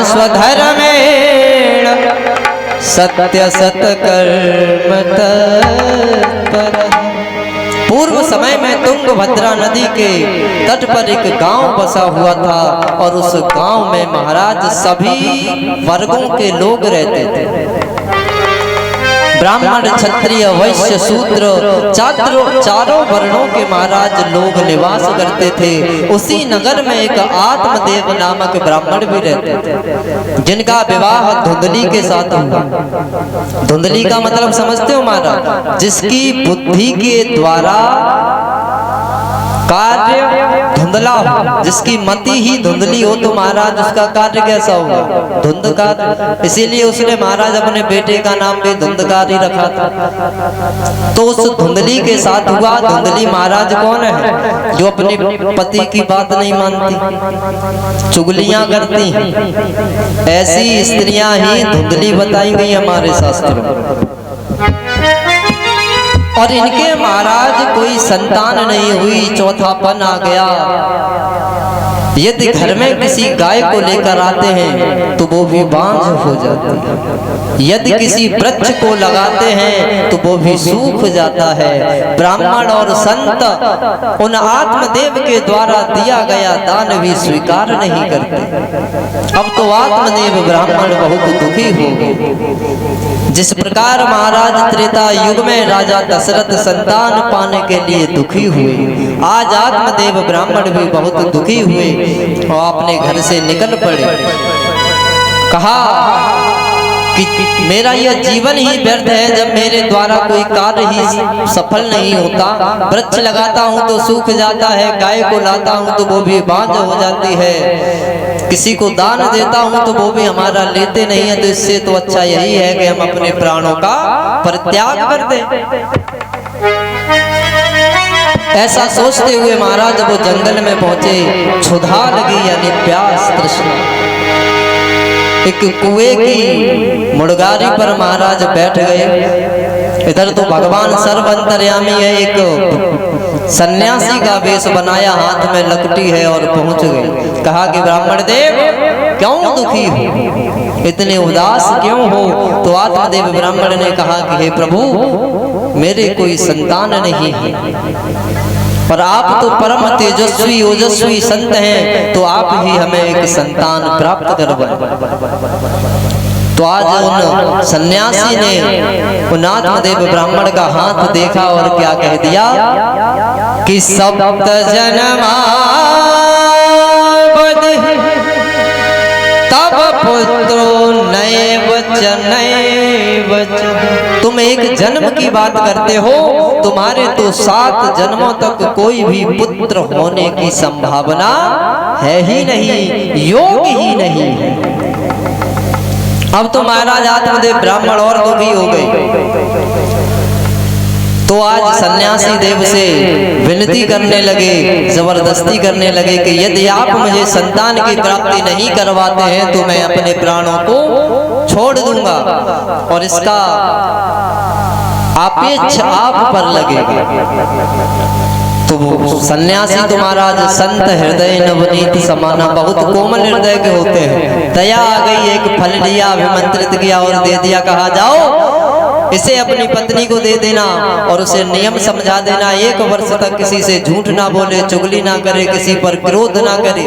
स्वधर्मेण सत्य सत्कर्म तत्पर। पूर्व समय में तुंगभद्रा नदी के तट पर एक गांव बसा हुआ था और उस गांव में महाराज सभी वर्गों के लोग रहते थे। ब्राह्मण, क्षत्रिय, वैश्य, शूद्र, चारों वर्णों के महाराज लोग निवास करते थे। उसी नगर में एक आत्मदेव नामक ब्राह्मण भी रहते थे, जिनका विवाह धुंधली के साथ हुआ। धुंधली का मतलब समझते हो महाराज? जिसकी बुद्धि के द्वारा कार्य धुंधला हो, जिसकी मति ही धुंधली हो तो महाराज उसका कार्य कैसा होगा? धुंधकार। इसीलिए उसने महाराज अपने बेटे का नाम भी धुंधकार ही रखा था। तो उस धुंधली के साथ हुआ। धुंधली महाराज कौन है? जो अपने पति की बात नहीं मानती, चुगलियां करती हैं। ऐसी स्त्रियां ही धुंधली बताई गई हमारे शास्त्रों में। और इनके महाराज कोई संतान नहीं हुई, चौथापन आ गया। यदि घर में किसी गाय को लेकर आते हैं तो वो भी बांझ हो जाती है। यदि किसी वृक्ष को लगाते हैं तो वो भी सूख जाता है। ब्राह्मण और संत उन आत्मदेव के द्वारा दिया गया दान भी स्वीकार नहीं करते। अब तो आत्मदेव ब्राह्मण बहुत दुखी हो गए। जिस प्रकार महाराज त्रेता युग में राजा दशरथ संतान पाने के लिए दुखी हुए, आज आत्मदेव ब्राह्मण भी बहुत दुखी हुए और अपने घर से निकल पड़े। कहा कि मेरा यह जीवन ही व्यर्थ है जब मेरे द्वारा कोई कार्य ही सफल नहीं होता। वृक्ष लगाता हूँ तो सूख जाता है, गाय को लाता हूँ तो वो भी बांझ हो जाती है, किसी को दान देता हूँ तो वो भी हमारा लेते नहीं है। तो इससे तो अच्छा यही है कि हम अपने प्राणों का परित्याग कर दें। ऐसा सोचते हुए महाराज वो जंगल में पहुंचे। क्षुधा लगी यानी प्यास, तृष्णा। एक कुएं की मुड़गारी पर महाराज बैठ गए। इधर तो भगवान सर्वंतर्यामी है, एक सन्यासी का वेश बनाया, हाथ में लकड़ी है और पहुंच गए। कहा कि ब्राह्मण देव क्यों दुखी हो, इतने उदास क्यों हो? तो आत्मदेव ब्राह्मण ने कहा कि हे प्रभु, मेरे कोई संतान नहीं है और आप तो परम तेजस्वी ओजस्वी संत हैं, तो आप ही हमें एक संतान प्राप्त करवाएं। तो आज उन सन्यासी ने उन आत्मदेव ब्राह्मण का हाथ देखा और क्या कह दिया कि सप्त जन्मावध तब पुत्रो नैव च। तुम एक जन्म की बात करते हो, तुम्हारे तो 7 जन्मों तक कोई भी पुत्र होने की संभावना है ही नहीं, योग ही नहीं है। अब तो महाराज आत्मदेव ब्राह्मण और दुखी हो गए। तो आज सन्यासी देव से विनती करने लगे, जबरदस्ती करने लगे कि यदि आप मुझे संतान की प्राप्ति नहीं करवाते हैं तो मैं अपने प्राणों को छोड़ दूंगा और इसका अपेक्ष आप पर लगेगा। तो सन्यासी तो महाराज संत हृदय नवनीत समाना, बहुत कोमल हृदय के होते हैं। दया आ गई, एक फल लिया, अभिमंत्रित किया और दे दिया। कहा जाओ इसे अपनी पत्नी को दे देना और उसे नियम समझा देना, 1 वर्ष तक किसी से झूठ ना बोले, चुगली ना करे, किसी पर क्रोध ना करे,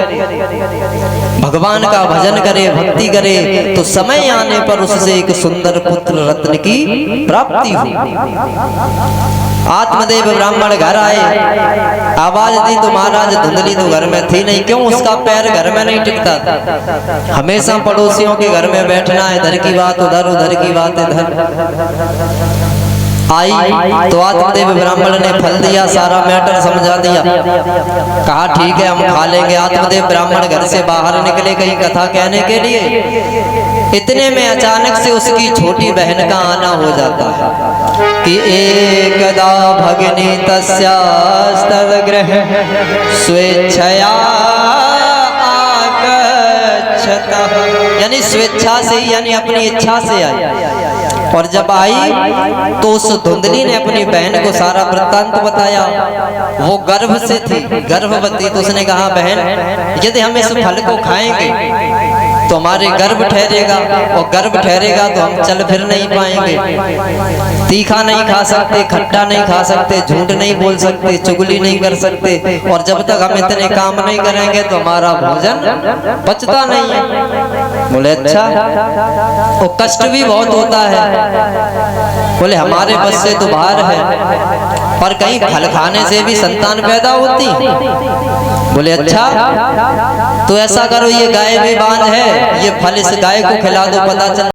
भगवान का भजन करे, भक्ति करे, तो समय आने पर उससे एक सुंदर पुत्र रत्न की प्राप्ति हो। आत्मदेव ब्राह्मण घर आए, आवाज दी तो महाराज धुंधली तो घर में थी नहीं। क्यों? उसका पैर घर में नहीं टिकता था, हमेशा पड़ोसियों के घर में बैठना, इधर की बात उधर, उधर की बात इधर। आई तो आत्मदेव ब्राह्मण ने फल दिया, सारा मैटर समझा दिया। कहा ठीक है हम खा लेंगे। आत्मदेव ब्राह्मण घर से बाहर निकले कहीं कथा कहने के लिए। इतने में अचानक से उसकी छोटी बहन का आना हो जाता है कि एकदा भगिनी तस्यास्तद्गृह स्वेच्छया आगच्छतः, यानी स्वेच्छा से यानी अपनी इच्छा से आई। और जब आई तो उस धुंधली ने अपनी बहन को सारा वृत्तांत बताया। वो गर्भ से थी, गर्भवती। तो उसने कहा बहन यदि हम इस फल को खाएंगे तो हमारे गर्भ ठहरेगा, और गर्भ ठहरेगा तो हम चल फिर नहीं पाएंगे, तीखा नहीं खा सकते, खट्टा नहीं खा सकते, झूठ नहीं बोल सकते, चुगली नहीं कर सकते, और जब तक हम इतने काम नहीं करेंगे तो हमारा भोजन पचता नहीं है। बोले अच्छा, वो कष्ट भी बहुत होता है। बोले हमारे बस से तो बाहर है, पर कहीं फल खाने से भी संतान पैदा होती। बोले अच्छा, तो ऐसा करो, ये गाय भी बांध है, ये फल इस गाय को खिला दो, पता चल